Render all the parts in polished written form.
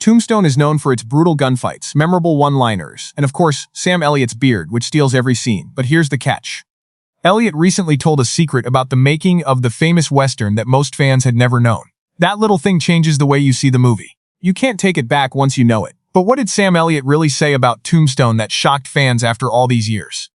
Tombstone is known for its brutal gunfights, memorable one-liners, and of course, Sam Elliott's beard, which steals every scene. But here's the catch. Elliot recently told a secret about the making of the famous Western that most fans had never known. That little thing changes the way you see the movie. You can't take it back once you know it. But what did Sam Elliott really say about Tombstone that shocked fans after all these years?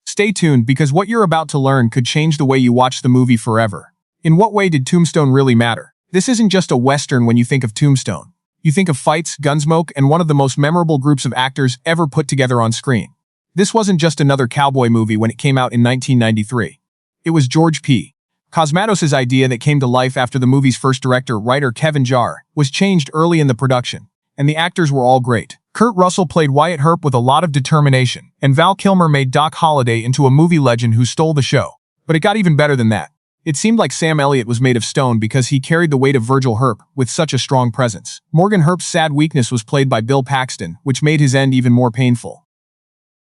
Stay tuned, because what you're about to learn could change the way you watch the movie forever. In what way did Tombstone really matter? This isn't just a Western when you think of Tombstone. You think of fights, gunsmoke, and one of the most memorable groups of actors ever put together on screen. This wasn't just another cowboy movie when it came out in 1993. It was George P. Cosmatos' idea that came to life after the movie's first director, writer Kevin Jarre, was changed early in the production. And the actors were all great. Kurt Russell played Wyatt Earp with a lot of determination, and Val Kilmer made Doc Holliday into a movie legend who stole the show. But it got even better than that. It seemed like Sam Elliott was made of stone because he carried the weight of Virgil Earp with such a strong presence. Morgan Earp's sad weakness was played by Bill Paxton, which made his end even more painful.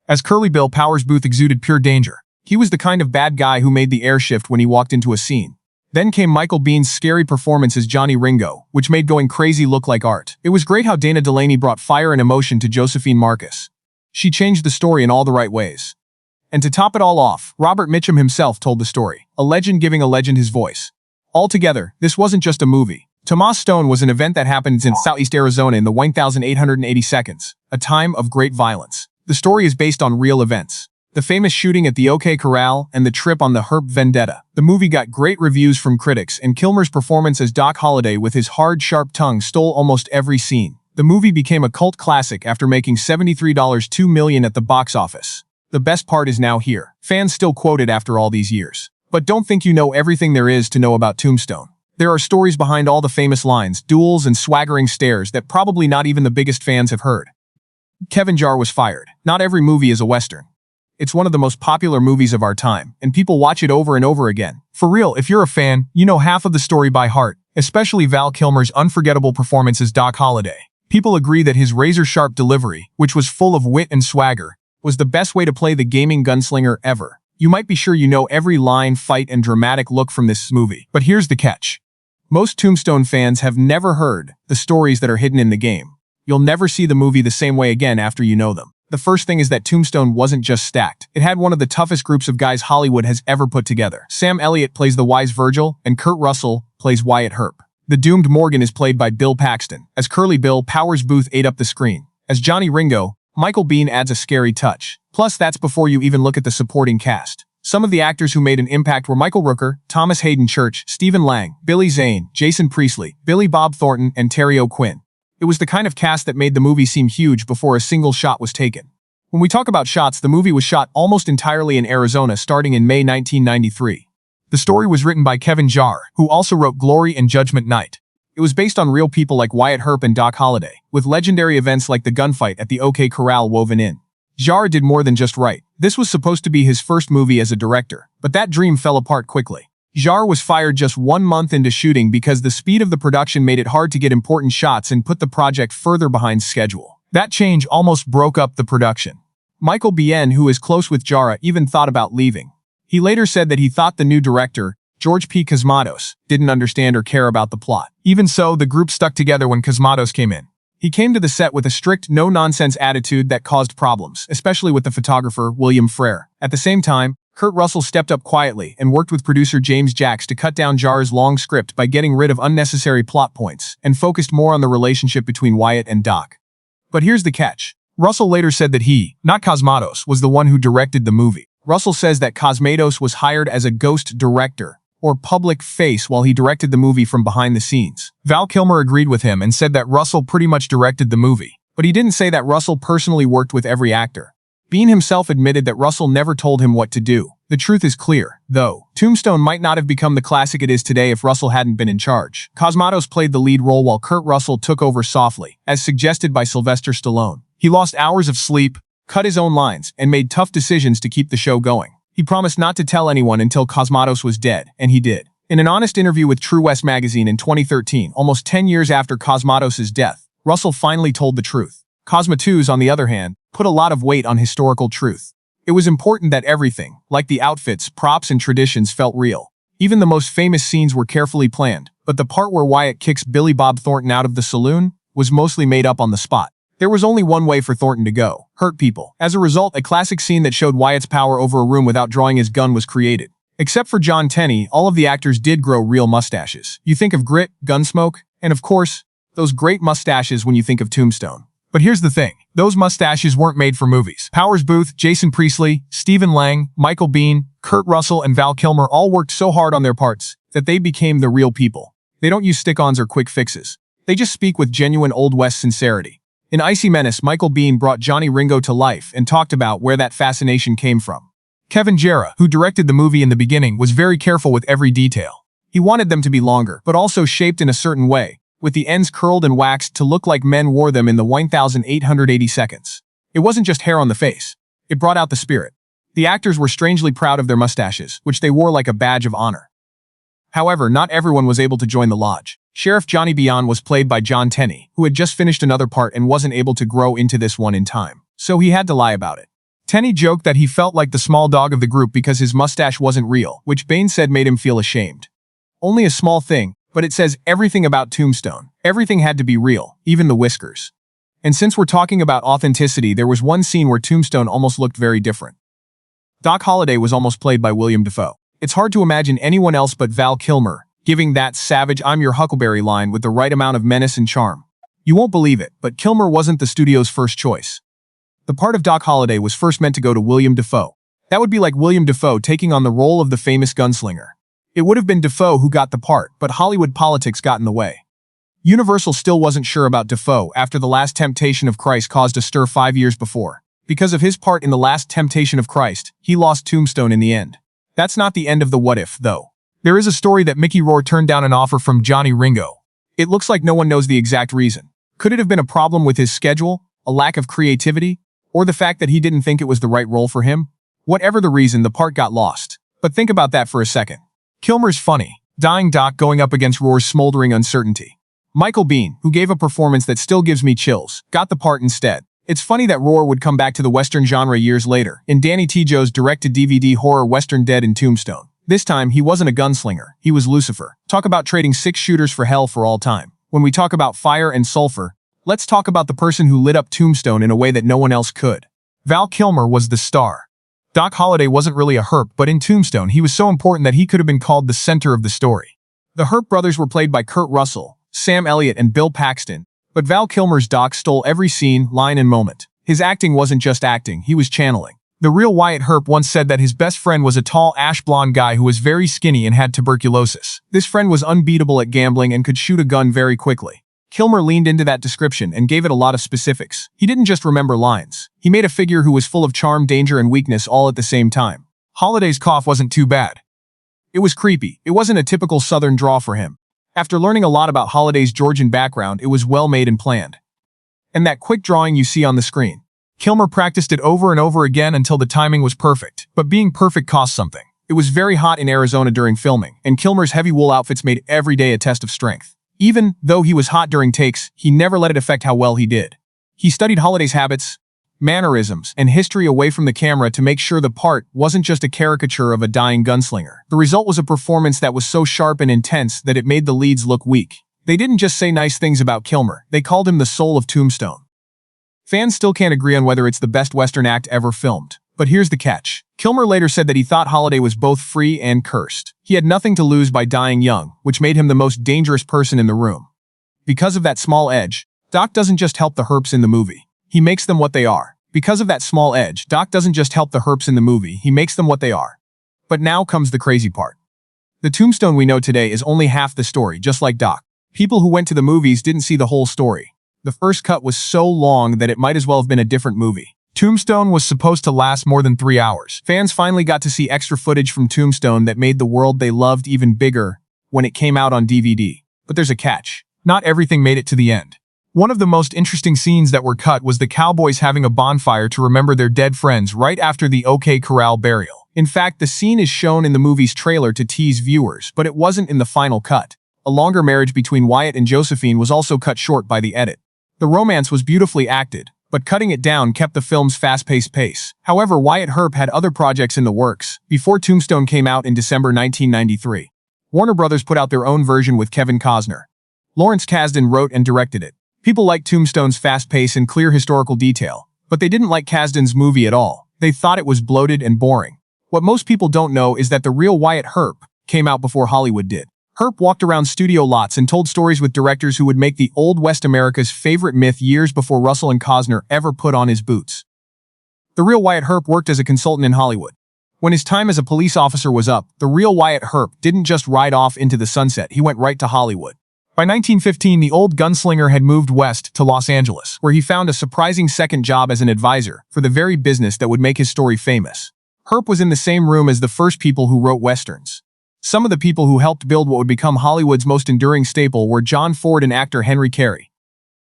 As Curly Bill, Powers Booth exuded pure danger. He was the kind of bad guy who made the air shift when he walked into a scene. Then came Michael Biehn's scary performance as Johnny Ringo, which made going crazy look like art. It was great how Dana Delaney brought fire and emotion to Josephine Marcus. She changed the story in all the right ways. And to top it all off, Robert Mitchum himself told the story, a legend giving a legend his voice. Altogether, this wasn't just a movie. Tomas Stone was an event that happened in Southeast Arizona in the 1,880 seconds, a time of great violence. The story is based on real events. The famous shooting at the OK Corral and the trip on the Earp vendetta. The movie got great reviews from critics, and Kilmer's performance as Doc Holliday with his hard, sharp tongue stole almost every scene. The movie became a cult classic after making $73.2 million at the box office. The best part is now here. Fans still quote it after all these years. But don't think you know everything there is to know about Tombstone. There are stories behind all the famous lines, duels, and swaggering stares that probably not even the biggest fans have heard. Kevin Jarre was fired. Not every movie is a Western. It's one of the most popular movies of our time, and people watch it over and over again. For real, if you're a fan, you know half of the story by heart, especially Val Kilmer's unforgettable performance as Doc Holliday. People agree that his razor-sharp delivery, which was full of wit and swagger, was the best way to play the gaming gunslinger ever. You might be sure you know every line, fight, and dramatic look from this movie. But here's the catch. Most Tombstone fans have never heard the stories that are hidden in the game. You'll never see the movie the same way again after you know them. The first thing is that Tombstone wasn't just stacked. It had one of the toughest groups of guys Hollywood has ever put together. Sam Elliott plays the wise Virgil, and Kurt Russell plays Wyatt Earp. The doomed Morgan is played by Bill Paxton. As Curly Bill, Powers Booth ate up the screen. As Johnny Ringo, Michael Biehn adds a scary touch. Plus, that's before you even look at the supporting cast. Some of the actors who made an impact were Michael Rooker, Thomas Hayden Church, Stephen Lang, Billy Zane, Jason Priestley, Billy Bob Thornton, and Terry O'Quinn. It was the kind of cast that made the movie seem huge before a single shot was taken. When we talk about shots, the movie was shot almost entirely in Arizona starting in May 1993. The story was written by Kevin Jarre, who also wrote Glory and Judgment Night. It was based on real people like Wyatt Earp and Doc Holliday, with legendary events like the gunfight at the OK Corral woven in. Jarre did more than just write. This was supposed to be his first movie as a director, but that dream fell apart quickly. Jarre was fired just 1 month into shooting because the speed of the production made it hard to get important shots and put the project further behind schedule. That change almost broke up the production. Michael Biehn, who is close with Jarre, even thought about leaving. He later said that he thought the new director, George P. Cosmatos, didn't understand or care about the plot. Even so, the group stuck together when Cosmatos came in. He came to the set with a strict, no-nonsense attitude that caused problems, especially with the photographer, William Frere. At the same time, Kurt Russell stepped up quietly and worked with producer James Jacks to cut down Jarre's long script by getting rid of unnecessary plot points and focused more on the relationship between Wyatt and Doc. But here's the catch. Russell later said that he, not Cosmatos, was the one who directed the movie. Russell says that Cosmatos was hired as a ghost director, or public face, while he directed the movie from behind the scenes. Val Kilmer agreed with him and said that Russell pretty much directed the movie. But he didn't say that Russell personally worked with every actor. Biehn himself admitted that Russell never told him what to do. The truth is clear, though. Tombstone might not have become the classic it is today if Russell hadn't been in charge. Cosmatos played the lead role while Kurt Russell took over softly, as suggested by Sylvester Stallone. He lost hours of sleep, cut his own lines, and made tough decisions to keep the show going. He promised not to tell anyone until Cosmatos was dead, and he did. In an honest interview with True West magazine in 2013, almost 10 years after Cosmatos' death, Russell finally told the truth. Cosmatos, on the other hand, put a lot of weight on historical truth. It was important that everything, like the outfits, props, and traditions, felt real. Even the most famous scenes were carefully planned, but the part where Wyatt kicks Billy Bob Thornton out of the saloon, was mostly made up on the spot. There was only one way for Thornton to go: hurt people. As a result, a classic scene that showed Wyatt's power over a room without drawing his gun was created. Except for John Tenney, all of the actors did grow real mustaches. You think of grit, Gunsmoke, and of course, those great mustaches when you think of Tombstone. But here's the thing, those mustaches weren't made for movies. Powers Booth, Jason Priestley, Stephen Lang, Michael Biehn, Kurt Russell, and Val Kilmer all worked so hard on their parts that they became the real people. They don't use stick-ons or quick fixes. They just speak with genuine Old West sincerity. In Icy Menace, Michael Biehn brought Johnny Ringo to life and talked about where that fascination came from. Kevin Jarrah, who directed the movie in the beginning, was very careful with every detail. He wanted them to be longer, but also shaped in a certain way, with the ends curled and waxed to look like men wore them in the 1,880 seconds. It wasn't just hair on the face. It brought out the spirit. The actors were strangely proud of their mustaches, which they wore like a badge of honor. However, not everyone was able to join the lodge. Sheriff Johnny Biehn was played by John Tenney, who had just finished another part and wasn't able to grow into this one in time. So he had to lie about it. Tenney joked that he felt like the small dog of the group because his mustache wasn't real, which Biehn said made him feel ashamed. Only a small thing, but it says everything about Tombstone. Everything had to be real, even the whiskers. And since we're talking about authenticity, there was one scene where Tombstone almost looked very different. Doc Holliday was almost played by Willem Dafoe. It's hard to imagine anyone else but Val Kilmer giving that savage "I'm your Huckleberry" line with the right amount of menace and charm. You won't believe it, but Kilmer wasn't the studio's first choice. The part of Doc Holliday was first meant to go to Willem Dafoe. That would be like Willem Dafoe taking on the role of the famous gunslinger. It would have been Dafoe who got the part, but Hollywood politics got in the way. Universal still wasn't sure about Dafoe after The Last Temptation of Christ caused a stir 5 years before. Because of his part in The Last Temptation of Christ, he lost Tombstone in the end. That's not the end of the what if, though. There is a story that Mickey Rourke turned down an offer from Johnny Ringo. It looks like no one knows the exact reason. Could it have been a problem with his schedule, a lack of creativity, or the fact that he didn't think it was the right role for him? Whatever the reason, the part got lost. But think about that for a second. Kilmer's funny, dying Doc going up against Rohr's smoldering uncertainty. Michael Biehn, who gave a performance that still gives me chills, got the part instead. It's funny that Rohr would come back to the Western genre years later, in Danny Trejo's direct-to-DVD horror Western Dead in Tombstone. This time, he wasn't a gunslinger, he was Lucifer. Talk about trading 6 shooters for hell for all time. When we talk about fire and sulfur, let's talk about the person who lit up Tombstone in a way that no one else could. Val Kilmer was the star. Doc Holliday wasn't really a herp, but in Tombstone, he was so important that he could have been called the center of the story. The Herp brothers were played by Kurt Russell, Sam Elliott, and Bill Paxton, but Val Kilmer's Doc stole every scene, line, and moment. His acting wasn't just acting, he was channeling. The real Wyatt Earp once said that his best friend was a tall, ash-blonde guy who was very skinny and had tuberculosis. This friend was unbeatable at gambling and could shoot a gun very quickly. Kilmer leaned into that description and gave it a lot of specifics. He didn't just remember lines. He made a figure who was full of charm, danger, and weakness all at the same time. Holliday's cough wasn't too bad. It was creepy. It wasn't a typical Southern draw for him. After learning a lot about Holliday's Georgian background, it was well made and planned. And that quick drawing you see on the screen. Kilmer practiced it over and over again until the timing was perfect. But being perfect cost something. It was very hot in Arizona during filming, and Kilmer's heavy wool outfits made every day a test of strength. Even though he was hot during takes, he never let it affect how well he did. He studied Holliday's habits, mannerisms, and history away from the camera to make sure the part wasn't just a caricature of a dying gunslinger. The result was a performance that was so sharp and intense that it made the leads look weak. They didn't just say nice things about Kilmer, they called him the soul of Tombstone. Fans still can't agree on whether it's the best Western act ever filmed. But here's the catch. Kilmer later said that he thought Holliday was both free and cursed. He had nothing to lose by dying young, which made him the most dangerous person in the room. Because of that small edge, Doc doesn't just help the herps in the movie. He makes them what they are. Because of that small edge, Doc doesn't just help the herps in the movie, he makes them what they are. But now comes the crazy part. The Tombstone we know today is only half the story, just like Doc. People who went to the movies didn't see the whole story. The first cut was so long that it might as well have been a different movie. Tombstone was supposed to last more than 3 hours. Fans finally got to see extra footage from Tombstone that made the world they loved even bigger when it came out on DVD. But there's a catch. Not everything made it to the end. One of the most interesting scenes that were cut was the cowboys having a bonfire to remember their dead friends right after the OK Corral burial. In fact, the scene is shown in the movie's trailer to tease viewers, but it wasn't in the final cut. A longer marriage between Wyatt and Josephine was also cut short by the edit. The romance was beautifully acted, but cutting it down kept the film's fast-paced pace. However, Wyatt Earp had other projects in the works before Tombstone came out in December 1993. Warner Brothers put out their own version with Kevin Costner. Lawrence Kasdan wrote and directed it. People liked Tombstone's fast pace and clear historical detail, but they didn't like Kasdan's movie at all. They thought it was bloated and boring. What most people don't know is that the real Wyatt Earp came out before Hollywood did. Earp walked around studio lots and told stories with directors who would make the Old West America's favorite myth years before Russell and Costner ever put on his boots. The real Wyatt Earp worked as a consultant in Hollywood. When his time as a police officer was up, the real Wyatt Earp didn't just ride off into the sunset, he went right to Hollywood. By 1915, the old gunslinger had moved west to Los Angeles, where he found a surprising second job as an advisor for the very business that would make his story famous. Earp was in the same room as the first people who wrote westerns. Some of the people who helped build what would become Hollywood's most enduring staple were John Ford and actor Henry Carey.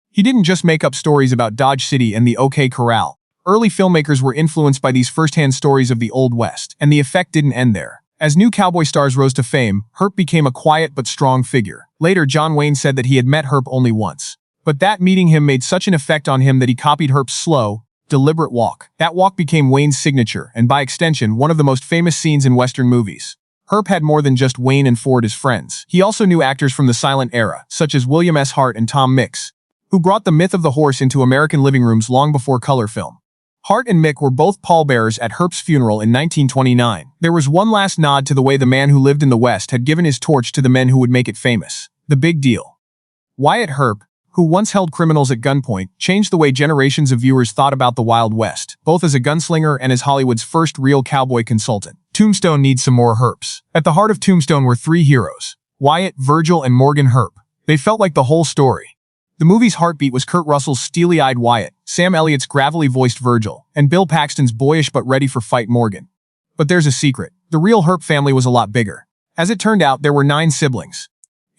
He didn't just make up stories about Dodge City and the OK Corral. Early filmmakers were influenced by these first-hand stories of the Old West, and the effect didn't end there. As new cowboy stars rose to fame, Earp became a quiet but strong figure. Later, John Wayne said that he had met Earp only once. But that meeting him made such an effect on him that he copied Earp's slow, deliberate walk. That walk became Wayne's signature, and by extension, one of the most famous scenes in Western movies. Earp had more than just Wayne and Ford as friends. He also knew actors from the silent era, such as William S. Hart and Tom Mix, who brought the myth of the horse into American living rooms long before color film. Hart and Mick were both pallbearers at Earp's funeral in 1929. There was one last nod to the way the man who lived in the West had given his torch to the men who would make it famous. The big deal. Wyatt Earp, who once held criminals at gunpoint, changed the way generations of viewers thought about the Wild West, both as a gunslinger and as Hollywood's first real cowboy consultant. Tombstone needs some more Earps. At the heart of Tombstone were three heroes: Wyatt, Virgil, and Morgan Earp. They felt like the whole story. The movie's heartbeat was Kurt Russell's steely-eyed Wyatt, Sam Elliott's gravelly-voiced Virgil, and Bill Paxton's boyish but ready-for-fight Morgan. But there's a secret. The real Earp family was a lot bigger. As it turned out, there were 9 siblings.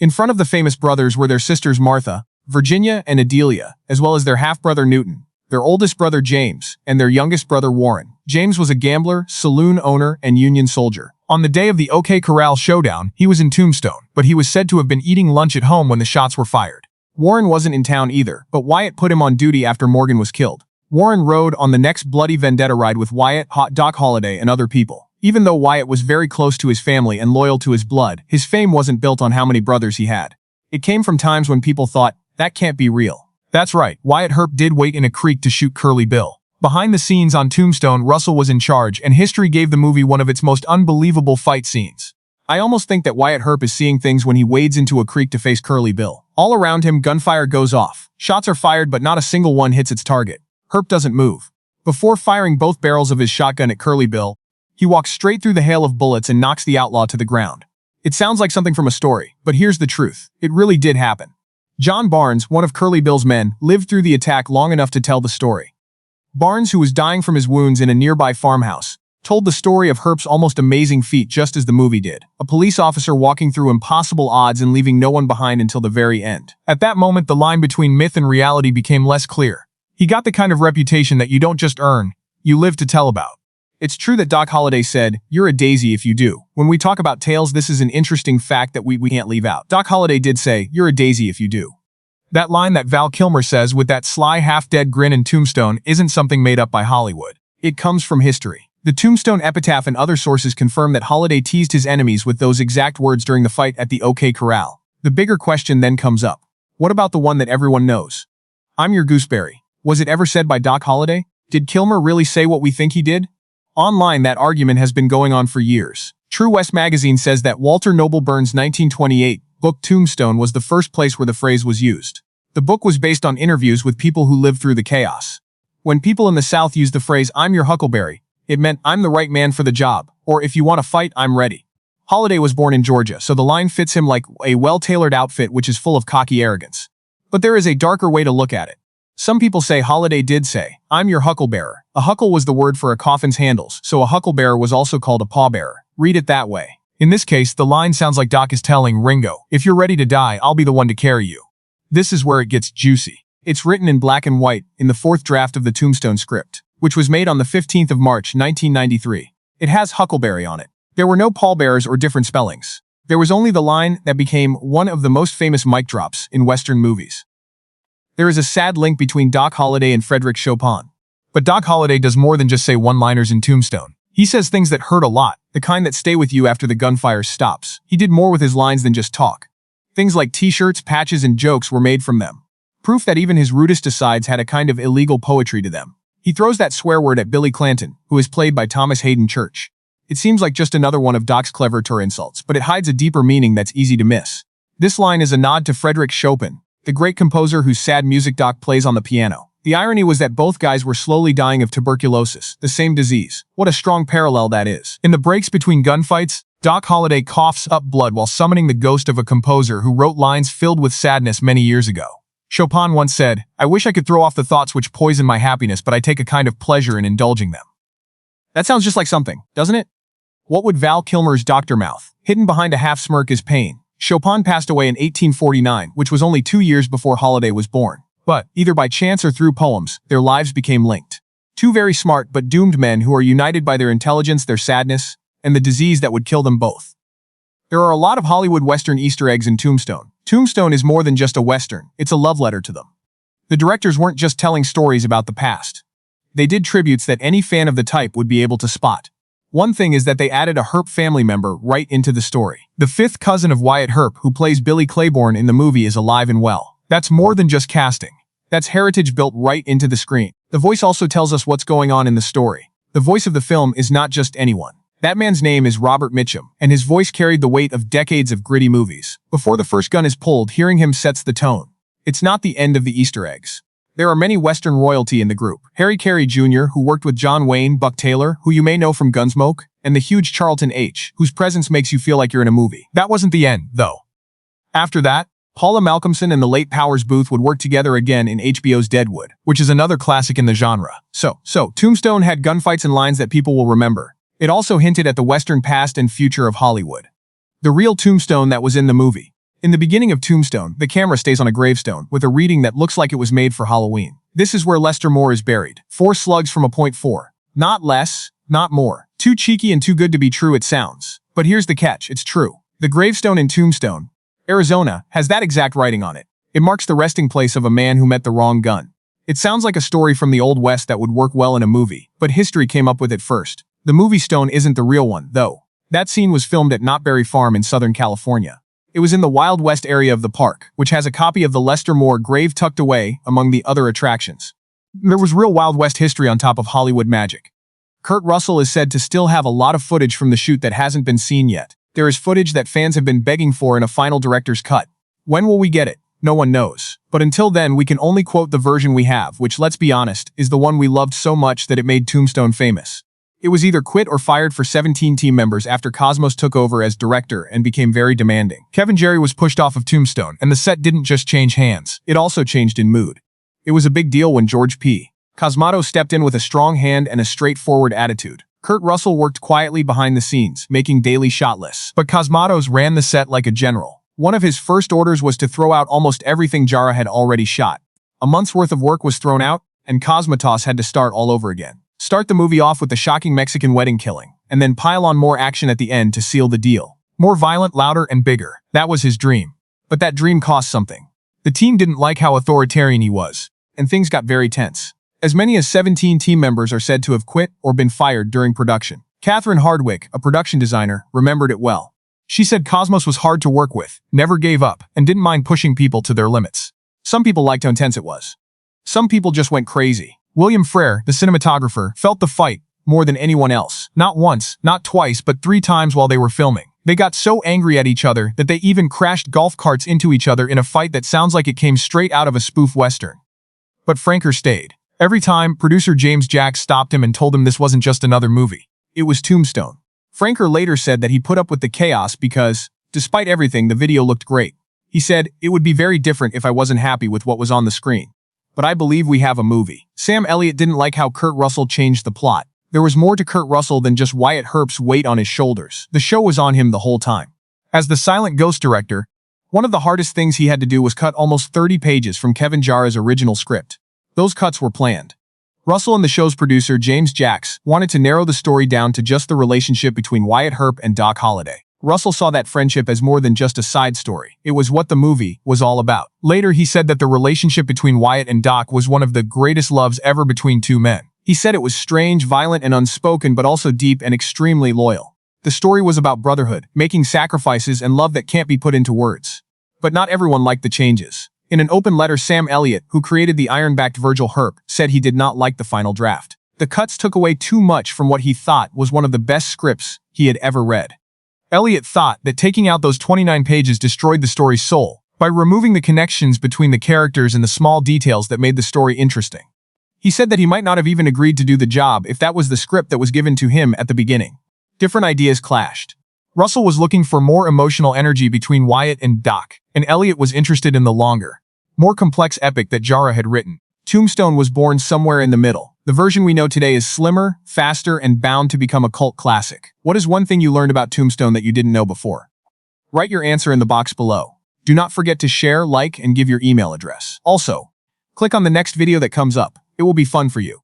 In front of the famous brothers were their sisters Martha, Virginia, and Adelia, as well as their half-brother Newton, their oldest brother James, and their youngest brother Warren. James was a gambler, saloon owner, and Union soldier. On the day of the OK Corral showdown, he was in Tombstone, but he was said to have been eating lunch at home when the shots were fired. Warren wasn't in town either, but Wyatt put him on duty after Morgan was killed. Warren rode on the next bloody vendetta ride with Wyatt, Doc Holliday, and other people. Even though Wyatt was very close to his family and loyal to his blood, his fame wasn't built on how many brothers he had. It came from times when people thought, that can't be real. That's right, Wyatt Earp did wait in a creek to shoot Curly Bill. Behind the scenes on Tombstone, Russell was in charge, and history gave the movie one of its most unbelievable fight scenes. I almost think that Wyatt Earp is seeing things when he wades into a creek to face Curly Bill. All around him, gunfire goes off. Shots are fired, but not a single one hits its target. Earp doesn't move. Before firing both barrels of his shotgun at Curly Bill, he walks straight through the hail of bullets and knocks the outlaw to the ground. It sounds like something from a story, but here's the truth. It really did happen. John Barnes, one of Curly Bill's men, lived through the attack long enough to tell the story. Barnes, who was dying from his wounds in a nearby farmhouse, told the story of Earp's almost amazing feat just as the movie did. A police officer walking through impossible odds and leaving no one behind until the very end. At that moment, the line between myth and reality became less clear. He got the kind of reputation that you don't just earn, you live to tell about. It's true that Doc Holliday said, "You're a daisy if you do." When we talk about tales, this is an interesting fact that we can't leave out. Doc Holliday did say, "You're a daisy if you do." That line that Val Kilmer says with that sly half-dead grin in Tombstone isn't something made up by Hollywood. It comes from history. The Tombstone epitaph and other sources confirm that Holliday teased his enemies with those exact words during the fight at the OK Corral. The bigger question then comes up. What about the one that everyone knows? "I'm your gooseberry." Was it ever said by Doc Holliday? Did Kilmer really say what we think he did? Online, that argument has been going on for years. True West magazine says that Walter Noble Burns' 1928 book Tombstone was the first place where the phrase was used. The book was based on interviews with people who lived through the chaos. When people in the South used the phrase, "I'm your huckleberry," it meant, "I'm the right man for the job," or "If you want to fight, I'm ready." Holliday was born in Georgia, so the line fits him like a well-tailored outfit which is full of cocky arrogance. But there is a darker way to look at it. Some people say Holliday did say, "I'm your hucklebearer." A huckle was the word for a coffin's handles, so a hucklebearer was also called a pallbearer. Read it that way. In this case, the line sounds like Doc is telling Ringo, "If you're ready to die, I'll be the one to carry you." This is where it gets juicy. It's written in black and white in the 4th draft of the Tombstone script, which was made on the 15th of March, 1993. It has huckleberry on it. There were no pallbearers or different spellings. There was only the line that became one of the most famous mic drops in Western movies. There is a sad link between Doc Holliday and Frédéric Chopin. But Doc Holliday does more than just say one-liners in Tombstone. He says things that hurt a lot, the kind that stay with you after the gunfire stops. He did more with his lines than just talk. Things like t-shirts, patches, and jokes were made from them. proof that even his rudest asides had a kind of illegal poetry to them. He throws that swear word at Billy Clanton, who is played by Thomas Hayden Church. It seems like just another one of Doc's clever tour insults, but it hides a deeper meaning that's easy to miss. This line is a nod to Frédéric Chopin, the great composer whose sad music Doc plays on the piano. The irony was that both guys were slowly dying of tuberculosis, the same disease. What a strong parallel that is. In the breaks between gunfights, Doc Holliday coughs up blood while summoning the ghost of a composer who wrote lines filled with sadness many years ago. Chopin once said, "I wish I could throw off the thoughts which poison my happiness, but I take a kind of pleasure in indulging them." That sounds just like something, doesn't it? What would Val Kilmer's doctor mouth? Hidden behind a half-smirk is pain. Chopin passed away in 1849, which was only 2 years before Holliday was born. But, either by chance or through poems, their lives became linked. Two very smart but doomed men who are united by their intelligence, their sadness, and the disease that would kill them both. There are a lot of Hollywood Western Easter eggs in Tombstone. Tombstone is more than just a Western, it's a love letter to them. The directors weren't just telling stories about the past. They did tributes that any fan of the type would be able to spot. One thing is that they added a Earp family member right into the story. The fifth cousin of Wyatt Earp, who plays Billy Claiborne in the movie, is alive and well. That's more than just casting. That's heritage built right into the screen. The voice also tells us what's going on in the story. The voice of the film is not just anyone. That man's name is Robert Mitchum, and his voice carried the weight of decades of gritty movies. Before the first gun is pulled, hearing him sets the tone. It's not the end of the Easter eggs. There are many Western royalty in the group. Harry Carey Jr., who worked with John Wayne, Buck Taylor, who you may know from Gunsmoke, and the huge Charlton H., whose presence makes you feel like you're in a movie. That wasn't the end, though. After that, Paula Malcolmson and the late Powers Booth would work together again in HBO's Deadwood, which is another classic in the genre. So, Tombstone had gunfights and lines that people will remember. It also hinted at the Western past and future of Hollywood. The real Tombstone that was in the movie. In the beginning of Tombstone, the camera stays on a gravestone with a reading that looks like it was made for Halloween. This is where Lester Moore is buried. 4 slugs from a .4. Not less, not more. Too cheeky and too good to be true it sounds. But here's the catch, it's true. The gravestone in Tombstone, Arizona, has that exact writing on it. It marks the resting place of a man who met the wrong gun. It sounds like a story from the Old West that would work well in a movie, but history came up with it first. The movie stone isn't the real one, though. That scene was filmed at Knott Berry Farm in Southern California. It was in the Wild West area of the park, which has a copy of the Lester Moore grave tucked away among the other attractions. There was real Wild West history on top of Hollywood magic. Kurt Russell is said to still have a lot of footage from the shoot that hasn't been seen yet. There is footage that fans have been begging for in a final director's cut. When will we get it? No one knows. But until then, we can only quote the version we have, which, let's be honest, is the one we loved so much that it made Tombstone famous. It was either quit or fired for 17 team members after Cosmos took over as director and became very demanding. Kevin Jerry was pushed off of Tombstone, and the set didn't just change hands, it also changed in mood. It was a big deal when George P. Cosmato stepped in with a strong hand and a straightforward attitude. Kurt Russell worked quietly behind the scenes, making daily shot lists. But Cosmatos ran the set like a general. One of his first orders was to throw out almost everything Jara had already shot. A month's worth of work was thrown out, and Cosmatos had to start all over again. Start the movie off with the shocking Mexican wedding killing, and then pile on more action at the end to seal the deal. More violent, louder, and bigger. That was his dream. But that dream cost something. The team didn't like how authoritarian he was, and things got very tense. As many as 17 team members are said to have quit or been fired during production. Catherine Hardwick, a production designer, remembered it well. She said Cosmos was hard to work with, never gave up, and didn't mind pushing people to their limits. Some people liked how intense it was. Some people just went crazy. William Frere, the cinematographer, felt the fight more than anyone else. Not once, not twice, but 3 times while they were filming. They got so angry at each other that they even crashed golf carts into each other in a fight that sounds like it came straight out of a spoof western. But Franker stayed. Every time, producer James Jacks stopped him and told him this wasn't just another movie. It was Tombstone. Franker later said that he put up with the chaos because, despite everything, the video looked great. He said, "It would be very different if I wasn't happy with what was on the screen. But I believe we have a movie." Sam Elliott didn't like how Kurt Russell changed the plot. There was more to Kurt Russell than just Wyatt Earp's weight on his shoulders. The show was on him the whole time. As the silent ghost director, one of the hardest things he had to do was cut almost 30 pages from Kevin Jara's original script. Those cuts were planned. Russell and the show's producer, James Jacks, wanted to narrow the story down to just the relationship between Wyatt Earp and Doc Holliday. Russell saw that friendship as more than just a side story. It was what the movie was all about. Later, he said that the relationship between Wyatt and Doc was one of the greatest loves ever between two men. He said it was strange, violent, and unspoken, but also deep and extremely loyal. The story was about brotherhood, making sacrifices, and love that can't be put into words. But not everyone liked the changes. In an open letter, Sam Elliott, who created the iron-backed Virgil Earp, said he did not like the final draft. The cuts took away too much from what he thought was one of the best scripts he had ever read. Elliott thought that taking out those 29 pages destroyed the story's soul, by removing the connections between the characters and the small details that made the story interesting. He said that he might not have even agreed to do the job if that was the script that was given to him at the beginning. Different ideas clashed. Russell was looking for more emotional energy between Wyatt and Doc, and Elliott was interested in the longer, more complex epic that Jara had written. Tombstone was born somewhere in the middle. The version we know today is slimmer, faster, and bound to become a cult classic. What is one thing you learned about Tombstone that you didn't know before? Write your answer in the box below. Do not forget to share, like, and give your email address. Also, click on the next video that comes up. It will be fun for you.